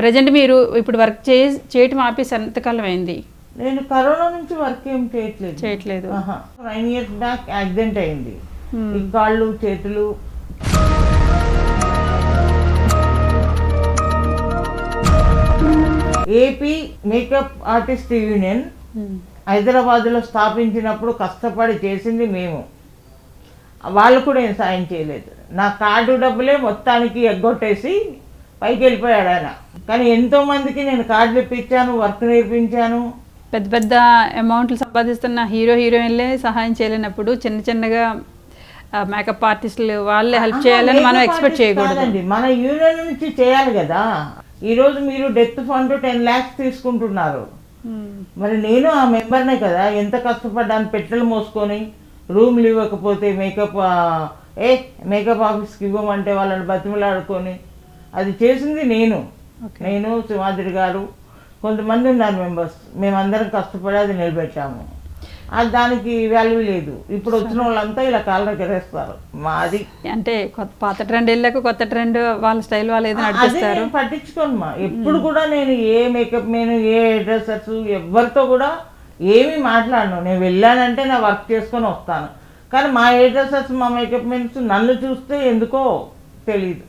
Present మీరు ఇప్పుడు work చేయటం ఆపేసి ఎంతకాలం అయింది? నేను కరోనా నుంచి వర్క్ ఏం చేయట్లేదు. 9 years బ్యాక్ యాక్సిడెంట్ అయింది. ఈ కాళ్ళు చేతులు ఏపీ మేకప్ ఆర్టిస్ట్ యూనియన్ హైదరాబాద్లో స్థాపించినప్పుడు కష్టపడి చేసింది మేము. వాళ్ళు కూడా ఏం సాయం చేయలేదు. నా కార్డు డబ్బులే మొత్తానికి ఎగ్గొట్టేసి పైకి వెళ్ళిపోయాడు ఆయన. కానీ ఎంతోమందికి నేను కార్డులు ఇప్పించాను, వర్క్ నేర్పించాను. పెద్ద పెద్ద అమౌంట్లు సంపాదిస్తున్న హీరోయిన్లే సహాయం చేయలేనప్పుడు చిన్నగా మేకప్ ఆర్టిస్టులు వాళ్ళే హెల్ప్ చేయాలని మనం ఎక్స్పెక్ట్ చేయకూడదు. మన యూనియన్ నుంచి చేయాలి కదా. ఈరోజు మీరు డెత్ ఫండ్ 10 lakhs తీసుకుంటున్నారు. మరి నేను ఆ మెంబర్నే కదా. ఎంత కష్టపడ్డాను, పెట్రోల్ మోసుకొని, రూమ్లు ఇవ్వకపోతే మేకప్ ఆఫీస్కి ఇవ్వమంటే వాళ్ళని బతిమలాడుకొని అది చేసింది నేను సింహాద్రి గారు, కొంతమంది ఉన్నారు మెంబర్స్. మేమందరం కష్టపడి అది నిలబెట్టాము. అది దానికి వాల్యూ లేదు. ఇప్పుడు వచ్చిన వాళ్ళంతా ఇలా కాళ్ళ గెరేస్తారు. మాది అంటే పాత ట్రెండ్ వెళ్ళాక కొత్త ట్రెండ్ వాళ్ళ స్టైల్ వాళ్ళు ఏదో నడిపిస్తారు. పట్టించుకోను ఎప్పుడు కూడా. నేను ఏ మేకప్ మెన్, ఏ హెయిర్ డ్రెస్సర్స్ ఎవరితో కూడా ఏమీ మాట్లాడను. నేను వెళ్ళానంటే నా వర్క్ చేసుకొని వస్తాను. కానీ మా హెయిర్ డ్రెస్సర్స్, మా మేకప్ మెన్స్ నన్ను చూస్తే ఎందుకో తెలీదు.